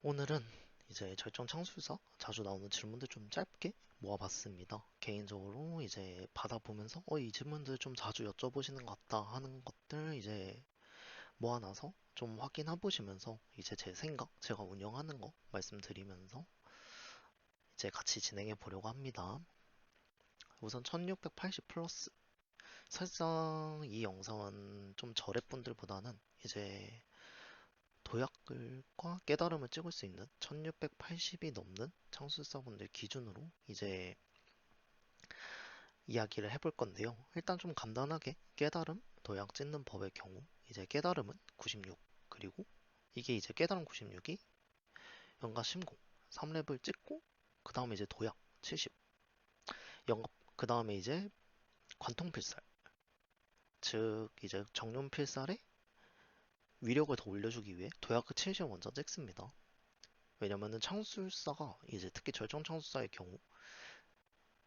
오늘은 이제 절정 창술사 자주 나오는 질문들 좀 짧게 모아봤습니다. 개인적으로 이제 받아보면서 이 질문들 좀 자주 여쭤보시는 것 같다 하는 것들 이제 모아놔서 좀 확인해 보시면서 이제 제 생각, 제가 운영하는 거 말씀드리면서 이제 같이 진행해 보려고 합니다. 우선 1680 플러스. 사실상 이 영상은 좀 저랩분들보다는 이제 도약글과 깨달음을 찍을 수 있는 1680이 넘는 창술사분들 기준으로 이제 이야기를 해볼 건데요. 일단 좀 간단하게 깨달음, 도약 찍는 법의 경우 이제 깨달음은 96, 그리고 이게 이제 깨달음 96이 연가 심공 3렙을 찍고 그 다음에 이제 도약 70, 연가 그 다음에 이제 관통필살, 즉 이제 정륜필살의 위력을 더 올려주기 위해 도약 70을 먼저 찍습니다. 왜냐면은 창술사가 이제 특히 절정 창술사의 경우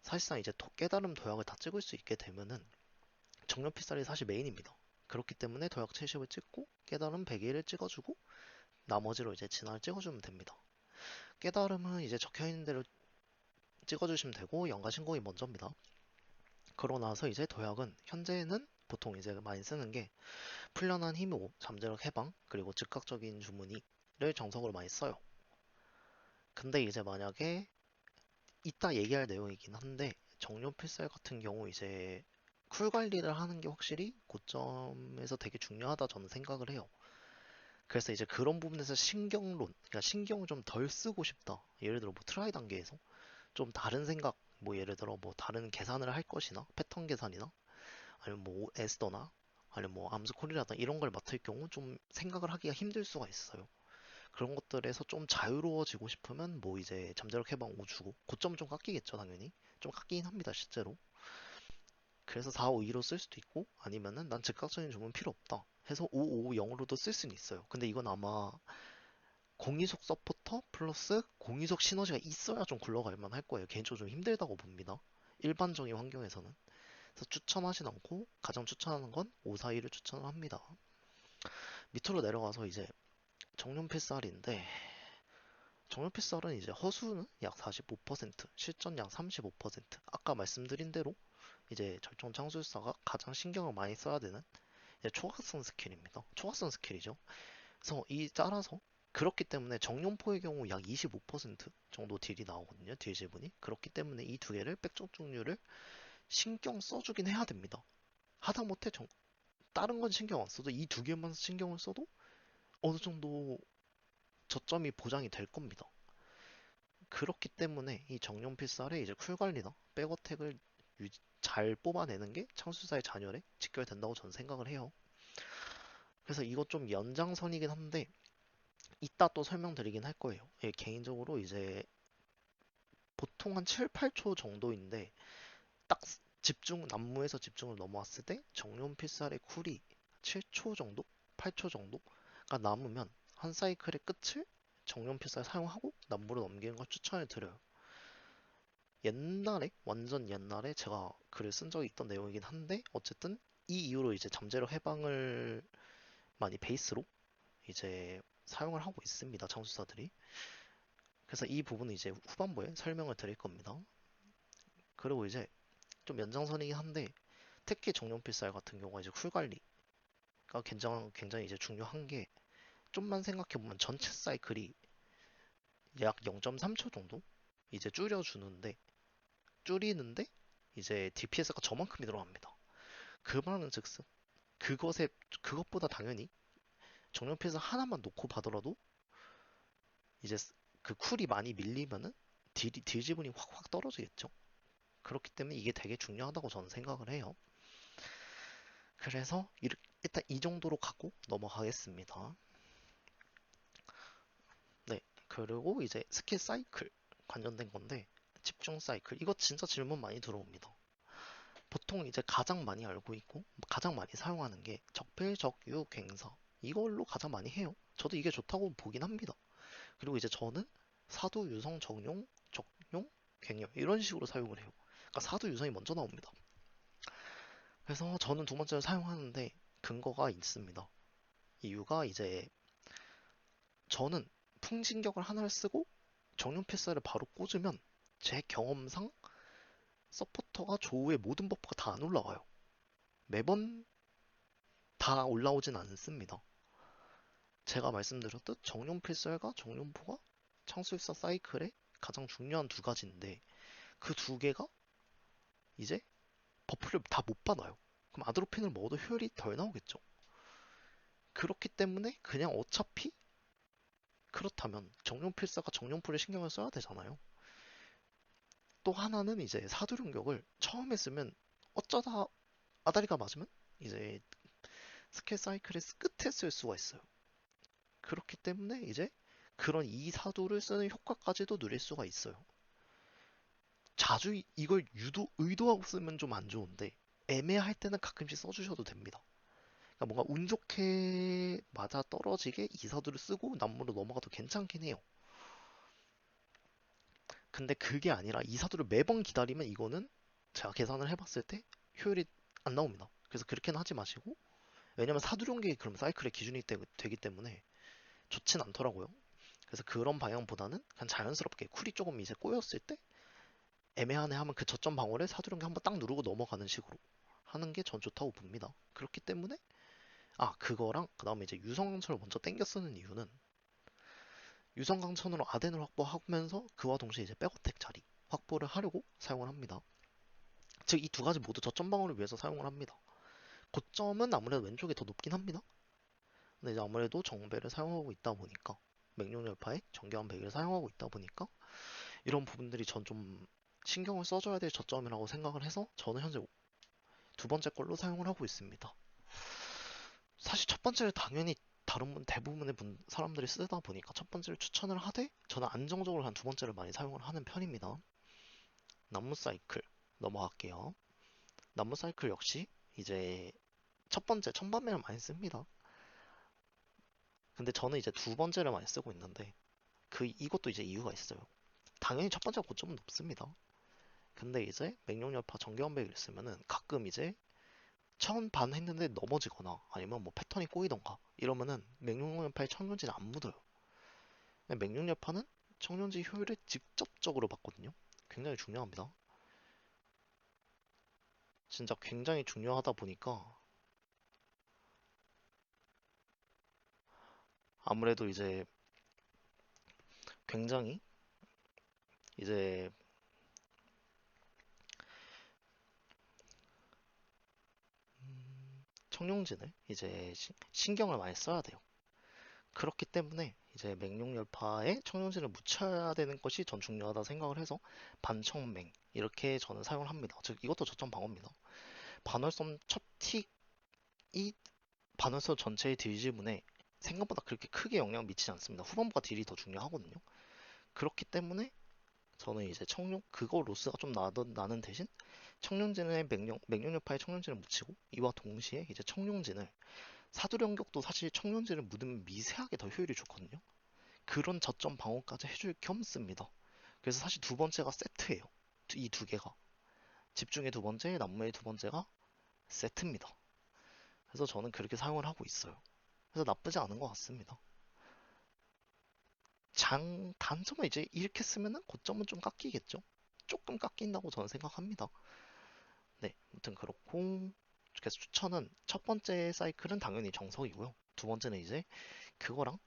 사실상 이제 깨달음 도약을 다 찍을 수 있게 되면은 정령 필살이 사실 메인입니다. 그렇기 때문에 도약 70을 찍고 깨달음 100일을 찍어주고 나머지로 이제 진화를 찍어주면 됩니다. 깨달음은 이제 적혀있는 대로 찍어주시면 되고 연가 신공이 먼저입니다. 그러고 나서 이제 도약은 현재는 보통 이제 많이 쓰는 게 풀려난 힘 5, 잠재력 해방, 그리고 즉각적인 주문이를 정석으로 많이 써요. 근데 이제 만약에 이따 얘기할 내용이긴 한데 정령 필살 같은 경우 이제 쿨 관리를 하는 게 확실히 고점에서 되게 중요하다 저는 생각을 해요. 그래서 이제 그런 부분에서 신경론, 그러니까 신경을 좀 덜 쓰고 싶다. 예를 들어 뭐 트라이 단계에서 좀 다른 생각, 뭐 예를 들어 뭐 다른 계산을 할 것이나 패턴 계산이나 아니면 뭐 에스더나 아니면 뭐 암스콜이라든 이런 걸 맡을 경우 좀 생각을 하기가 힘들 수가 있어요. 그런 것들에서 좀 자유로워지고 싶으면 뭐 이제 잠재력 해방 5 주고 고점 좀 깎이겠죠 당연히. 좀 깎이긴 합니다 실제로. 그래서 4, 5, 2로 쓸 수도 있고 아니면은 난 즉각적인 주문 필요 없다 해서 5, 5, 0으로도 쓸 수는 있어요. 근데 이건 아마 공이속 서포터 플러스 공이속 시너지가 있어야 좀 굴러갈 만할 거예요. 개인적으로 좀 힘들다고 봅니다. 일반적인 환경에서는. 그래서 추천하진 않고 가장 추천하는 건 5, 4, 2를 추천을 합니다. 밑으로 내려가서 이제 정륜필살인데 정륜필살은 이제 허수는 약 45%, 실전 약 35%. 아까 말씀드린 대로 이제 절정 창술사가 가장 신경을 많이 써야 되는 초각성 스킬입니다. 초각성 스킬이죠. 그래서 이 따라서 그렇기 때문에 정룡포의 경우 약 25% 정도 딜이 나오거든요. 딜 지분이. 그렇기 때문에 이 두 개를 백적 종류를 신경 써주긴 해야 됩니다. 하다못해 다른 건 신경 안 써도 이 두 개만 신경을 써도 어느 정도 저점이 보장이 될 겁니다. 그렇기 때문에 이 정령 필살의 이제 쿨 관리나 백어택을 잘 뽑아내는 게 창술사의 잔열에 직결된다고 저는 생각을 해요. 그래서 이거 좀 연장선이긴 한데 이따 또 설명드리긴 할 거예요. 예, 개인적으로 이제 보통 한 7, 8초 정도인데 딱 집중 난무에서 집중을 넘어왔을 때 정령 필살의 쿨이 7초 정도, 8초 정도가 남으면 한 사이클의 끝을 정령 필살 사용하고 난무로 넘기는 걸 추천을 드려요. 옛날에 완전 옛날에 제가 글을 쓴 적이 있던 내용이긴 한데 어쨌든 이 이후로 이제 잠재력 해방을 많이 베이스로 이제 사용을 하고 있습니다 창수사들이. 그래서 이 부분은 이제 후반부에 설명을 드릴 겁니다. 그리고 이제 좀 연장선이긴 한데 특히 정령필살 같은 경우가 이제 쿨 관리가 굉장히 이제 중요한 게 좀만 생각해보면 전체 사이클이 약 0.3초 정도 이제 줄이는데 이제 DPS가 저만큼이 들어갑니다. 그 말은 즉슨 그것보다 당연히 정령필살 하나만 놓고 봐더라도 이제 그 쿨이 많이 밀리면은 딜 지분이 확확 떨어지겠죠. 그렇기 때문에 이게 되게 중요하다고 저는 생각을 해요. 그래서 일단 이 정도로 가고 넘어가겠습니다. 네, 그리고 이제 스킬 사이클 관련된 건데 집중 사이클 이거 진짜 질문 많이 들어옵니다. 보통 이제 가장 많이 알고 있고 가장 많이 사용하는 게 적필, 적유, 갱사 이걸로 가장 많이 해요. 저도 이게 좋다고 보긴 합니다. 그리고 이제 저는 사도, 유성, 정용, 적용, 갱열 이런 식으로 사용을 해요. 그러니까 사도, 유성이 먼저 나옵니다. 그래서 저는 두 번째로 사용하는데 근거가 있습니다. 이유가 이제 저는 풍진격을 하나를 쓰고 정령 필살을 바로 꽂으면 제 경험상 서포터가 조우의 모든 버프가 다 안 올라와요. 매번 다 올라오진 않습니다. 제가 말씀드렸듯 정령 필살과 정령포가 창술사 사이클의 가장 중요한 두 가지인데 그 두 개가 이제 버프를 다 못 받아요. 그럼 아드로핀을 먹어도 효율이 덜 나오겠죠. 그렇기 때문에 그냥 어차피 그렇다면 정령필사가 정령풀에 신경을 써야 되잖아요. 또 하나는 이제 사두룡격을 처음에 쓰면 어쩌다 아다리가 맞으면 이제 스킬 사이클의 끝에 쓸 수가 있어요. 그렇기 때문에 이제 그런 이 사두를 쓰는 효과까지도 누릴 수가 있어요. 자주 이걸 의도하고 쓰면 좀 안 좋은데 애매할 때는 가끔씩 써주셔도 됩니다. 그러니까 뭔가 운 좋게 맞아 떨어지게 이 사두를 쓰고 남무로 넘어가도 괜찮긴 해요. 근데 그게 아니라 이 사두를 매번 기다리면 이거는 제가 계산을 해봤을 때 효율이 안 나옵니다. 그래서 그렇게는 하지 마시고 왜냐면 사두룡계 그럼 사이클의 기준이 되기 때문에 좋진 않더라고요. 그래서 그런 방향보다는 그냥 자연스럽게 쿨이 조금 이제 꼬였을 때 애매하네 하면 그 저점 방어를 사두룡계 한번 딱 누르고 넘어가는 식으로 하는 게 전 좋다고 봅니다. 그렇기 때문에 그거랑 그 다음에 이제 유성강천을 먼저 땡겨 쓰는 이유는 유성강천으로 아덴을 확보하면서 그와 동시에 이제 백어택 자리 확보를 하려고 사용을 합니다. 즉 이 두 가지 모두 저점 방어를 위해서 사용을 합니다. 고점은 아무래도 왼쪽이 더 높긴 합니다. 근데 이제 아무래도 정배를 사용하고 있다 보니까 맹룡열파에 정교한 배기를 사용하고 있다 보니까 이런 부분들이 전 좀 신경을 써줘야 될 저점이라고 생각을 해서 저는 현재 두 번째 걸로 사용을 하고 있습니다. 사실 첫 번째를 당연히 다른 대부분의 사람들이 쓰다 보니까 첫 번째를 추천을 하되 저는 안정적으로 한 두 번째를 많이 사용을 하는 편입니다. 나무 사이클 넘어갈게요. 나무 사이클 역시 이제 첫 번째 천반매를 많이 씁니다. 근데 저는 이제 두 번째를 많이 쓰고 있는데 이것도 이제 이유가 있어요. 당연히 첫 번째 고점은 높습니다. 근데 이제 맹룡열파 정교한백을 쓰면은 가끔 이제 천 반 했는데 넘어지거나 아니면 뭐 패턴이 꼬이던가 이러면은 맹룡열파의 청룡지는 안 묻어요. 맹룡열파는 청룡지 효율을 직접적으로 받거든요. 굉장히 중요합니다. 진짜 굉장히 중요하다 보니까 아무래도 이제 굉장히 이제 청룡진을 이제 신경을 많이 써야 돼요. 그렇기 때문에 이제 맹룡열파에 청룡진을 묻혀야 되는 것이 전 중요하다 생각을 해서 반청맹 이렇게 저는 사용을 합니다. 즉 이것도 저점 방어입니다. 반월섬 첫 틱이 반월섬 전체의 딜 지분에 생각보다 그렇게 크게 영향을 미치지 않습니다. 후반부가 딜이 더 중요하거든요. 그렇기 때문에 저는 이제 그거 로스가 좀 나는 대신 청룡진의 맹룡열파에 청룡진을 묻히고 이와 동시에 이제 청룡진을 사두령격도 사실 청룡진을 묻으면 미세하게 더 효율이 좋거든요. 그런 저점 방어까지 해줄 겸 씁니다. 그래서 사실 두 번째가 세트예요. 이 두 개가. 집중의 두 번째, 난무의 두 번째가 세트입니다. 그래서 저는 그렇게 사용을 하고 있어요. 그래서 나쁘지 않은 것 같습니다. 단점은 이제 이렇게 쓰면은 고점은 좀 깎이겠죠? 조금 깎인다고 저는 생각합니다. 네, 아무튼 그렇고 그래서 추천은 첫 번째 사이클은 당연히 정석이고요. 두 번째는 이제 그거랑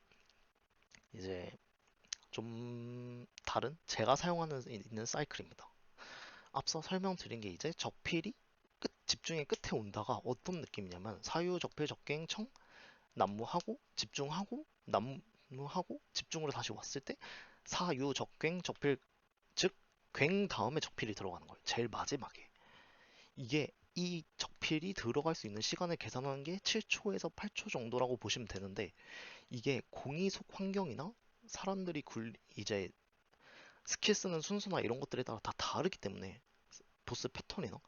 이제 좀 다른 제가 사용하는 있는 사이클입니다. 앞서 설명드린 게 이제 적필이 집중의 끝에 온다가 어떤 느낌이냐면 사유 적필 적갱 청 난무하고 집중하고 난무하고 집중으로 다시 왔을 때 사유 적갱 적필 즉 괭 다음에 적필이 들어가는 거예요. 제일 마지막에. 이게 이 적필이 들어갈 수 있는 시간을 계산하는 게 7초에서 8초 정도라고 보시면 되는데 이게 공이속 환경이나 사람들이 이제 스킬 쓰는 순서나 이런 것들에 따라 다 다르기 때문에 보스 패턴이나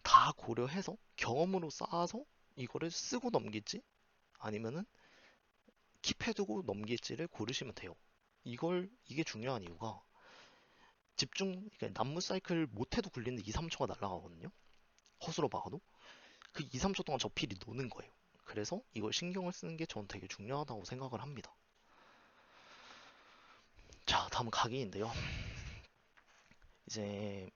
다 고려해서 경험으로 쌓아서 이거를 쓰고 넘길지 아니면은 킵해두고 넘길지를 고르시면 돼요. 이게 중요한 이유가 그러니까 난무 사이클 못해도 굴리는데 2, 3초가 날아가거든요. 헛으로 박아도. 그 2, 3초 동안 저 필이 노는 거예요. 그래서 이걸 신경을 쓰는 게 저는 되게 중요하다고 생각을 합니다. 다음 각인인데요. 이제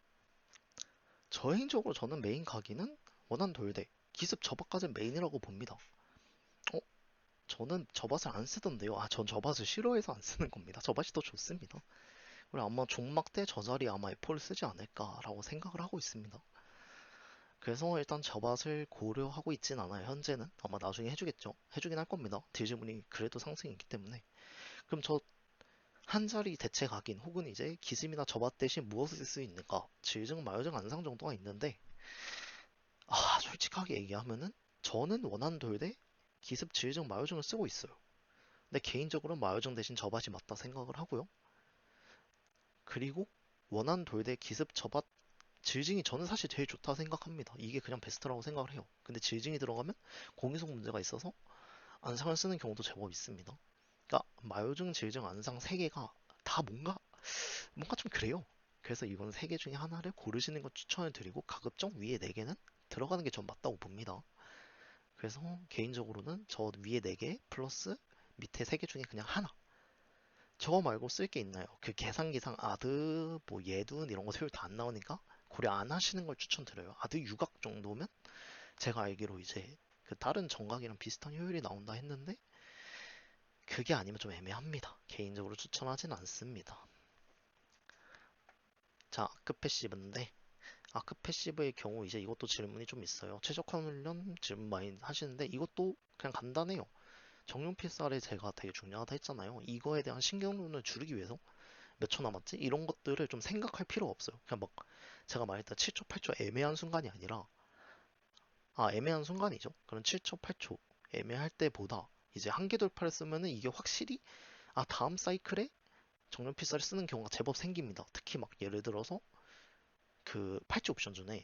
개인적으로 저는 메인 각인은 원한 돌대 기습 저밭까지는 메인이라고 봅니다. 어? 저는 저밭을 안 쓰던데요. 전 저밭을 싫어해서 안 쓰는 겁니다. 저밭이 더 좋습니다. 그리고 아마 종막 때 저 자리에 아마 F4를 쓰지 않을까라고 생각을 하고 있습니다. 그래서 일단 저밭을 고려하고 있진 않아요. 현재는 아마 나중에 해주겠죠. 해주긴 할 겁니다. 딜지문이 그래도 상승이 있기 때문에. 그럼 저 한 자리 대체 각인 혹은 이제 기습이나 저밭 대신 무엇을 쓸 수 있는가? 질증, 마유증, 안상 정도가 있는데 솔직하게 얘기하면은 저는 원한 돌대 기습, 질증, 마유증을 쓰고 있어요. 근데 개인적으로 마유증 대신 저밭이 맞다 생각을 하고요. 그리고 원한 돌대 기습, 저밭, 질증이 저는 사실 제일 좋다 생각합니다. 이게 그냥 베스트라고 생각을 해요. 근데 질증이 들어가면 공이속 문제가 있어서 안상을 쓰는 경우도 제법 있습니다. 그러니까 마요증, 질증, 안상 3개가 다 뭔가 좀 그래요. 그래서 이번 3개 중에 하나를 고르시는 걸 추천을 드리고 가급적 위에 4개는 들어가는 게 전 맞다고 봅니다. 그래서 개인적으로는 저 위에 4개 플러스 밑에 3개 중에 그냥 하나. 저거 말고 쓸 게 있나요? 그 계산기상 아드, 뭐 예둔 이런 거 세율 다 안 나오니까 고려 안 하시는 걸 추천드려요. 아드 유각 정도면 제가 알기로 이제 그 다른 정각이랑 비슷한 효율이 나온다 했는데 그게 아니면 좀 애매합니다. 개인적으로 추천하진 않습니다. 자, 아크 패시브인데 아크 패시브의 경우 이제 이것도 질문이 좀 있어요. 최적화 훈련 질문 많이 하시는데 이것도 그냥 간단해요. 정용 필살에 제가 되게 중요하다 했잖아요. 이거에 대한 신경론을 줄이기 위해서 몇 초 남았지? 이런 것들을 좀 생각할 필요가 없어요. 그냥 막 제가 말했던 7초, 8초 애매한 순간이 아니라 애매한 순간이죠. 그런 7초, 8초 애매할 때보다 이제 한계 돌파를 쓰면은 이게 확실히 다음 사이클에 정령 필살을 쓰는 경우가 제법 생깁니다. 특히 막 예를 들어서 그 팔찌 옵션 중에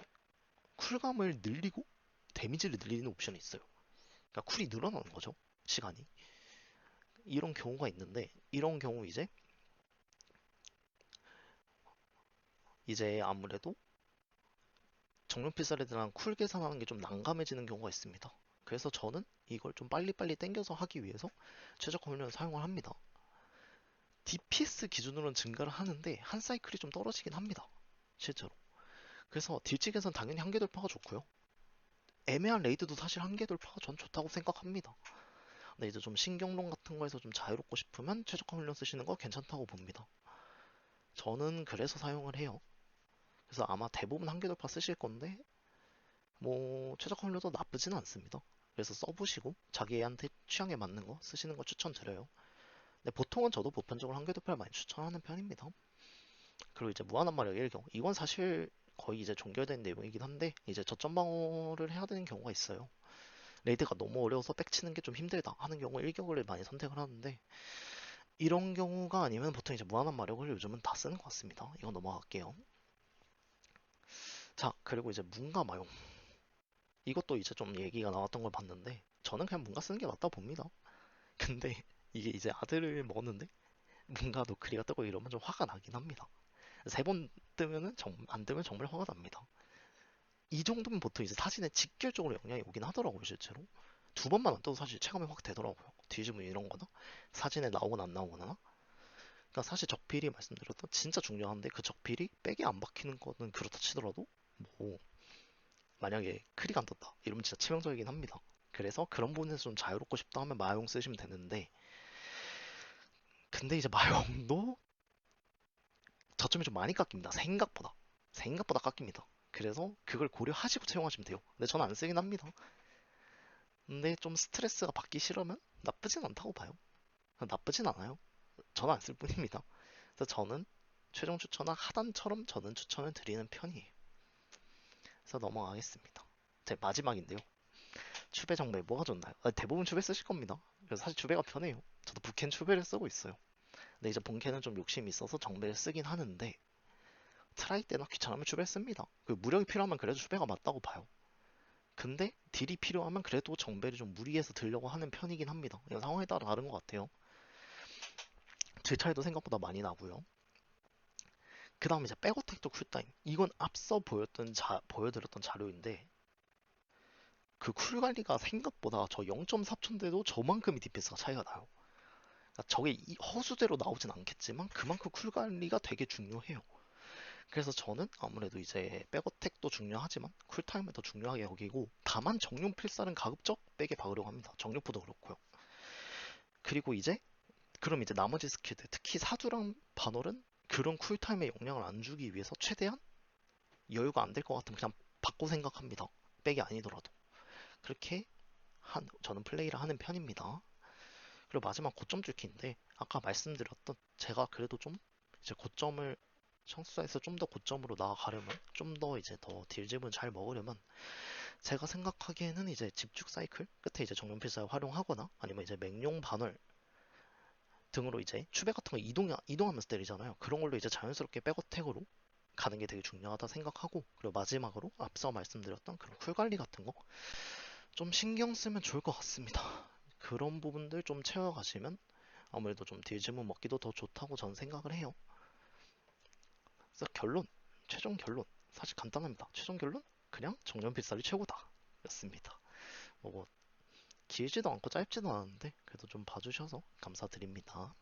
쿨감을 늘리고 데미지를 늘리는 옵션이 있어요. 그러니까 쿨이 늘어나는 거죠. 시간이. 이런 경우가 있는데 이런 경우 이제 아무래도 정령 필살에 대한 쿨 계산하는 게 좀 난감해지는 경우가 있습니다. 그래서 저는 이걸 좀 빨리빨리 당겨서 하기 위해서 최적화 훈련을 사용을 합니다. DPS 기준으로는 증가를 하는데 한 사이클이 좀 떨어지긴 합니다. 실제로. 그래서 딜찍에선 당연히 한계 돌파가 좋고요. 애매한 레이드도 사실 한계 돌파가 전 좋다고 생각합니다. 근데 이제 좀 신경론 같은 거에서 좀 자유롭고 싶으면 최적화 훈련 쓰시는 거 괜찮다고 봅니다. 저는 그래서 사용을 해요. 그래서 아마 대부분 한계 돌파 쓰실 건데 뭐 최적화 훈련도 나쁘지는 않습니다. 그래서 써보시고 자기한테 취향에 맞는 거 쓰시는 거 추천드려요. 근데 보통은 저도 보편적으로 한계 돌파를 많이 추천하는 편입니다. 그리고 이제 무한한 마력 1경 이건 사실 거의 이제 종결된 내용이긴 한데 이제 저점 방어를 해야 되는 경우가 있어요. 레이드가 너무 어려워서 백치는 게 좀 힘들다 하는 경우 1격을 많이 선택을 하는데 이런 경우가 아니면 보통 이제 무한한 마력을 요즘은 다 쓰는 것 같습니다. 이건 넘어갈게요. 자, 그리고 이제 문가 마용. 이것도 이제 좀 얘기가 나왔던 걸 봤는데 저는 그냥 문가 쓰는 게 맞다 봅니다. 근데 이게 이제 아들을 먹었는데 문가 노크리가 뜨고 이러면 좀 화가 나긴 합니다. 3번 뜨면은 안 뜨면 정말 화가 납니다. 이 정도면 보통 이제 사진에 직결적으로 영향이 오긴 하더라고요, 실제로. 2번만 안 떠도 사실 체감이 확 되더라고요. 뒤집으면 이런 거나 사진에 나오거나 안 나오거나. 그러니까 사실 적필이 말씀드렸던 진짜 중요한데 그 적필이 백에 안 박히는 거는 그렇다 치더라도 뭐 만약에 크리가 안 떴다 이러면 진짜 치명적이긴 합니다. 그래서 그런 부분에서 좀 자유롭고 싶다 하면 마용 쓰시면 되는데 근데 이제 마용도 저점이 좀 많이 깎입니다. 생각보다 깎입니다. 그래서 그걸 고려하시고 채용하시면 돼요. 근데 저는 안 쓰긴 합니다. 근데 좀 스트레스가 받기 싫으면 나쁘진 않다고 봐요. 나쁘진 않아요. 저는 안 쓸 뿐입니다. 그래서 저는 최종 추천은 하단처럼 저는 추천을 드리는 편이에요. 그래서 넘어가겠습니다. 제 마지막인데요. 추배 정배 뭐가 좋나요? 대부분 추배 쓰실 겁니다. 그래서 사실 추배가 편해요. 저도 북캔 추배를 쓰고 있어요. 근데 이제 본캔은 좀 욕심이 있어서 정배를 쓰긴 하는데 트라이 때나 귀찮으면 추배 씁니다. 그 무력이 필요하면 그래도 추배가 맞다고 봐요. 근데 딜이 필요하면 그래도 정배를 좀 무리해서 들려고 하는 편이긴 합니다. 이건 상황에 따라 다른 것 같아요. 질 차이도 생각보다 많이 나고요. 그 다음에 이제 백어택도 쿨타임. 이건 앞서 보여드렸던 자료인데 그 쿨 관리가 생각보다 저 0.4초인데도 저만큼이 DPS가 차이가 나요. 저게 허수대로 나오진 않겠지만 그만큼 쿨 관리가 되게 중요해요. 그래서 저는 아무래도 이제 백어택도 중요하지만 쿨타임을 더 중요하게 여기고, 다만 정령 필살은 가급적 백에 박으려고 합니다. 정령포도 그렇고요. 그리고 이제 그럼 이제 나머지 스킬들, 특히 사두랑 반월은 그런 쿨타임에 영향을 안 주기 위해서 최대한 여유가 안 될 것 같으면 그냥 받고 생각합니다. 백이 아니더라도. 그렇게 저는 플레이를 하는 편입니다. 그리고 마지막 고점 줄기인데, 아까 말씀드렸던 제가 그래도 좀 이제 고점을 청수사에서 좀 더 고점으로 나아가려면, 좀 더 이제 더 딜집을 잘 먹으려면, 제가 생각하기에는 이제 집중 사이클 끝에 이제 정령필사를 활용하거나 아니면 이제 맹룡 반월 등으로 이제 추배 같은 거 이동하면서 때리잖아요. 그런 걸로 이제 자연스럽게 백어택으로 가는 게 되게 중요하다 생각하고, 그리고 마지막으로 앞서 말씀드렸던 그런 쿨 관리 같은 거 좀 신경 쓰면 좋을 것 같습니다. 그런 부분들 좀 채워가시면 아무래도 좀 딜즈문 먹기도 더 좋다고 저는 생각을 해요. 그래서 최종 결론, 사실 간단합니다. 최종 결론, 그냥 정전필살이 최고다 였습니다. 뭐 길지도 않고 짧지도 않은데 그래도 좀 봐주셔서 감사드립니다.